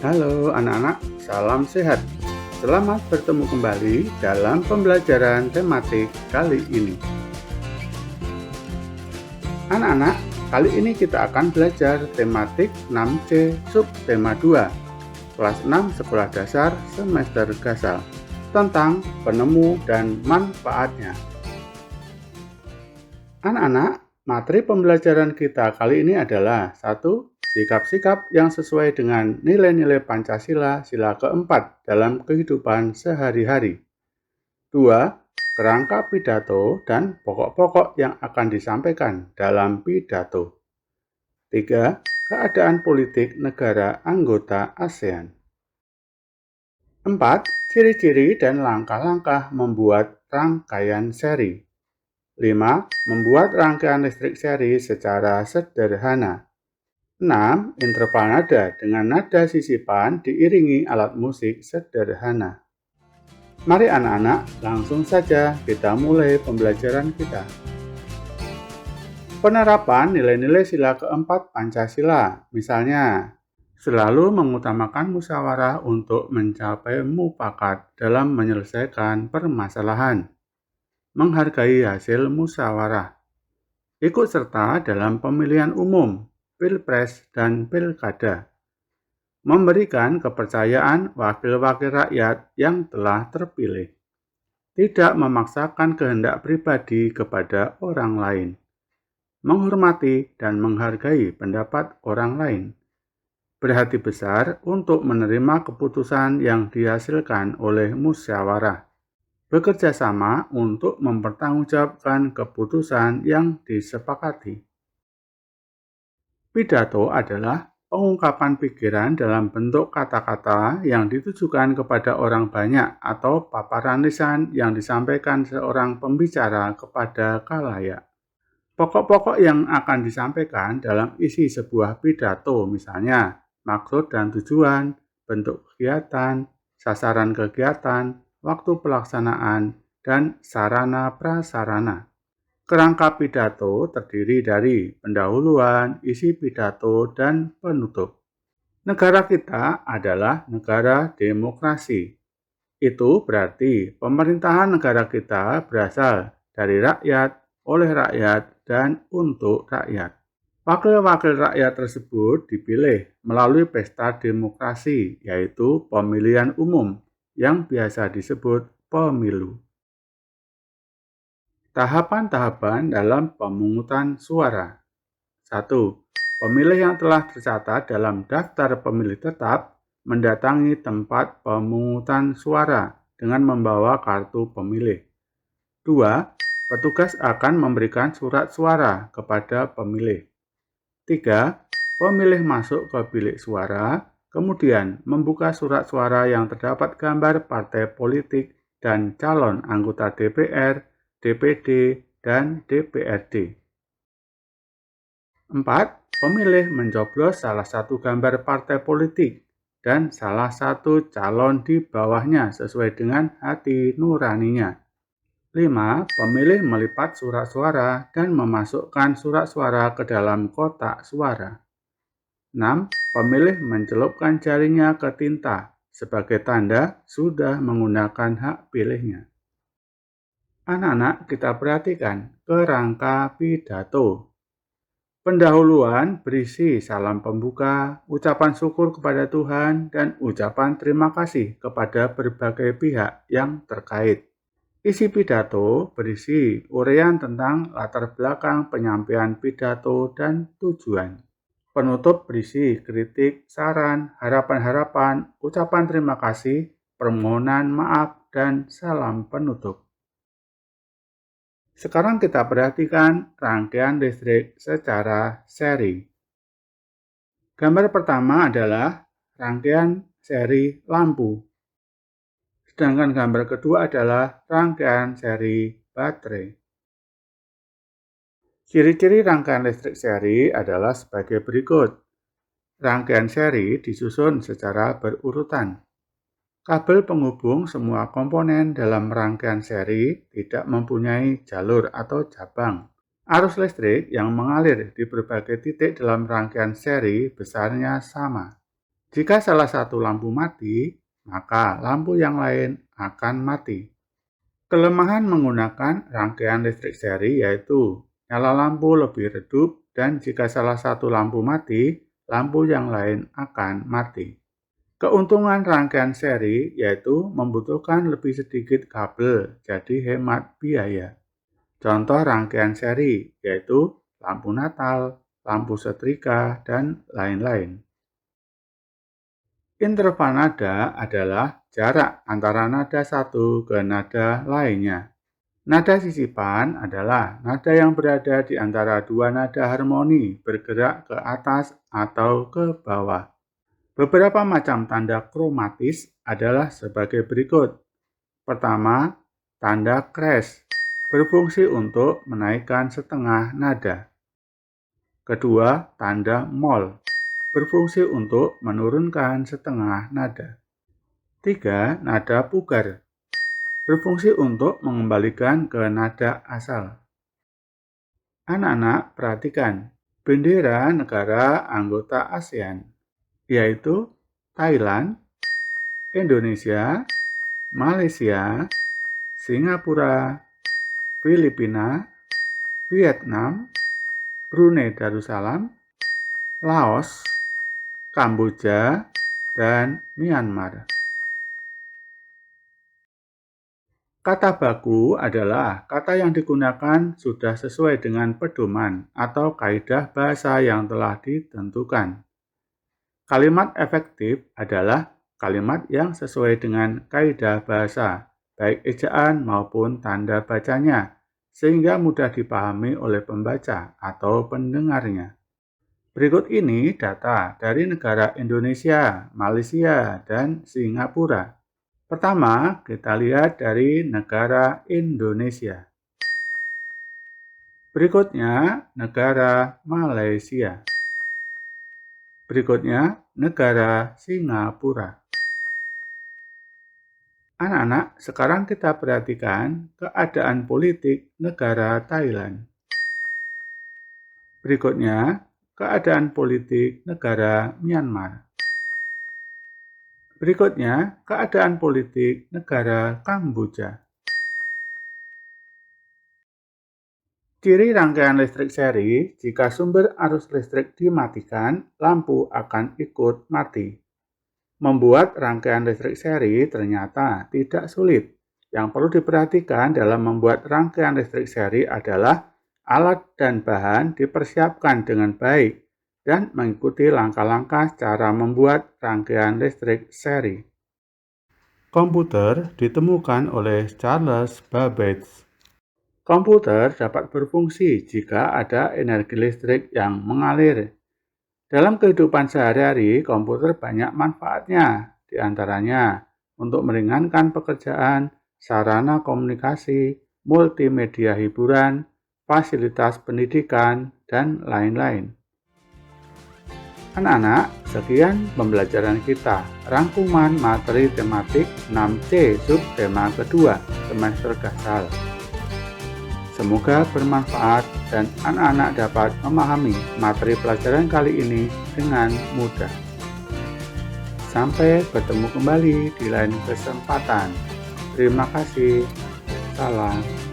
Halo anak-anak, salam sehat. Selamat bertemu kembali dalam pembelajaran tematik kali ini. Anak-anak, kali ini kita akan belajar tematik 6C subtema 2, kelas 6 sekolah dasar semester Gasal, tentang penemu dan manfaatnya. Anak-anak, materi pembelajaran kita kali ini adalah 1. Sikap-sikap yang sesuai dengan nilai-nilai Pancasila sila keempat dalam kehidupan sehari-hari. 2. Kerangka pidato dan pokok-pokok yang akan disampaikan dalam pidato. 3. Keadaan politik negara anggota ASEAN. 4. Ciri-ciri dan langkah-langkah membuat rangkaian seri. 5. Membuat rangkaian listrik seri secara sederhana. 6. Interval nada dengan nada sisipan diiringi alat musik sederhana. Mari anak-anak, langsung saja kita mulai pembelajaran kita. Penerapan nilai-nilai sila keempat Pancasila, misalnya, selalu mengutamakan musyawarah untuk mencapai mufakat dalam menyelesaikan permasalahan. Menghargai hasil musyawarah, ikut serta dalam pemilihan umum, pilpres dan pilkada, memberikan kepercayaan wakil-wakil rakyat yang telah terpilih, tidak memaksakan kehendak pribadi kepada orang lain, menghormati dan menghargai pendapat orang lain, berhati besar untuk menerima keputusan yang dihasilkan oleh musyawarah, bekerja sama untuk mempertanggungjawabkan keputusan yang disepakati. Pidato adalah pengungkapan pikiran dalam bentuk kata-kata yang ditujukan kepada orang banyak atau paparan lisan yang disampaikan seorang pembicara kepada khalayak. Pokok-pokok yang akan disampaikan dalam isi sebuah pidato misalnya maksud dan tujuan, bentuk kegiatan, sasaran kegiatan, waktu pelaksanaan, dan sarana prasarana. Kerangka pidato terdiri dari pendahuluan, isi pidato, dan penutup. Negara kita adalah negara demokrasi. Itu berarti pemerintahan negara kita berasal dari rakyat, oleh rakyat, dan untuk rakyat. Wakil-wakil rakyat tersebut dipilih melalui pesta demokrasi, yaitu pemilihan umum, yang biasa disebut pemilu. Tahapan-tahapan dalam pemungutan suara. 1. Pemilih yang telah tercatat dalam daftar pemilih tetap mendatangi tempat pemungutan suara dengan membawa kartu pemilih. 2. Petugas akan memberikan surat suara kepada pemilih. 3. Pemilih masuk ke bilik suara, kemudian membuka surat suara yang terdapat gambar partai politik dan calon anggota DPR, DPD, dan DPRD. 4. Pemilih mencoblos salah satu gambar partai politik dan salah satu calon di bawahnya sesuai dengan hati nuraninya. 5. Pemilih melipat surat suara dan memasukkan surat suara ke dalam kotak suara. 6. Pemilih mencelupkan jarinya ke tinta sebagai tanda sudah menggunakan hak pilihnya. Anak-anak, kita perhatikan kerangka pidato. Pendahuluan berisi salam pembuka, ucapan syukur kepada Tuhan, dan ucapan terima kasih kepada berbagai pihak yang terkait. Isi pidato berisi uraian tentang latar belakang penyampaian pidato dan tujuan. Penutup berisi kritik, saran, harapan-harapan, ucapan terima kasih, permohonan maaf, dan salam penutup. Sekarang kita perhatikan rangkaian listrik secara seri. Gambar pertama adalah rangkaian seri lampu. Sedangkan gambar kedua adalah rangkaian seri baterai. Ciri-ciri rangkaian listrik seri adalah sebagai berikut. Rangkaian seri disusun secara berurutan. Kabel penghubung semua komponen dalam rangkaian seri tidak mempunyai jalur atau cabang. Arus listrik yang mengalir di berbagai titik dalam rangkaian seri besarnya sama. Jika salah satu lampu mati, maka lampu yang lain akan mati. Kelemahan menggunakan rangkaian listrik seri yaitu nyala lampu lebih redup dan jika salah satu lampu mati, lampu yang lain akan mati. Keuntungan rangkaian seri yaitu membutuhkan lebih sedikit kabel, jadi hemat biaya. Contoh rangkaian seri yaitu lampu Natal, lampu setrika, dan lain-lain. Interval nada adalah jarak antara nada satu ke nada lainnya. Nada sisipan adalah nada yang berada di antara dua nada harmoni bergerak ke atas atau ke bawah. Beberapa macam tanda kromatis adalah sebagai berikut. Pertama, tanda crash berfungsi untuk menaikkan setengah nada. Kedua, tanda moll berfungsi untuk menurunkan setengah nada. 3. Nada pugar berfungsi untuk mengembalikan ke nada asal. Anak-anak perhatikan bendera negara anggota ASEAN, yaitu Thailand, Indonesia, Malaysia, Singapura, Filipina, Vietnam, Brunei Darussalam, Laos, Kamboja, dan Myanmar. Kata baku adalah kata yang digunakan sudah sesuai dengan pedoman atau kaidah bahasa yang telah ditentukan. Kalimat efektif adalah kalimat yang sesuai dengan kaidah bahasa, baik ejaan maupun tanda bacanya, sehingga mudah dipahami oleh pembaca atau pendengarnya. Berikut ini data dari negara Indonesia, Malaysia, dan Singapura. Pertama, kita lihat dari negara Indonesia. Berikutnya, negara Malaysia. Berikutnya, negara Singapura. Anak-anak, sekarang kita perhatikan keadaan politik negara Thailand. Berikutnya, keadaan politik negara Myanmar. Berikutnya, keadaan politik negara Kamboja. Ciri rangkaian listrik seri, jika sumber arus listrik dimatikan, lampu akan ikut mati. Membuat rangkaian listrik seri ternyata tidak sulit. Yang perlu diperhatikan dalam membuat rangkaian listrik seri adalah alat dan bahan dipersiapkan dengan baik dan mengikuti langkah-langkah cara membuat rangkaian listrik seri. Komputer ditemukan oleh Charles Babbage. Komputer dapat berfungsi jika ada energi listrik yang mengalir. Dalam kehidupan sehari-hari, komputer banyak manfaatnya, di antaranya untuk meringankan pekerjaan, sarana komunikasi, multimedia hiburan, fasilitas pendidikan, dan lain-lain. Anak-anak, sekian pembelajaran kita, rangkuman materi tematik 6C subtema kedua semester Gasal. Semoga bermanfaat dan anak-anak dapat memahami materi pelajaran kali ini dengan mudah. Sampai bertemu kembali di lain kesempatan. Terima kasih. Salam.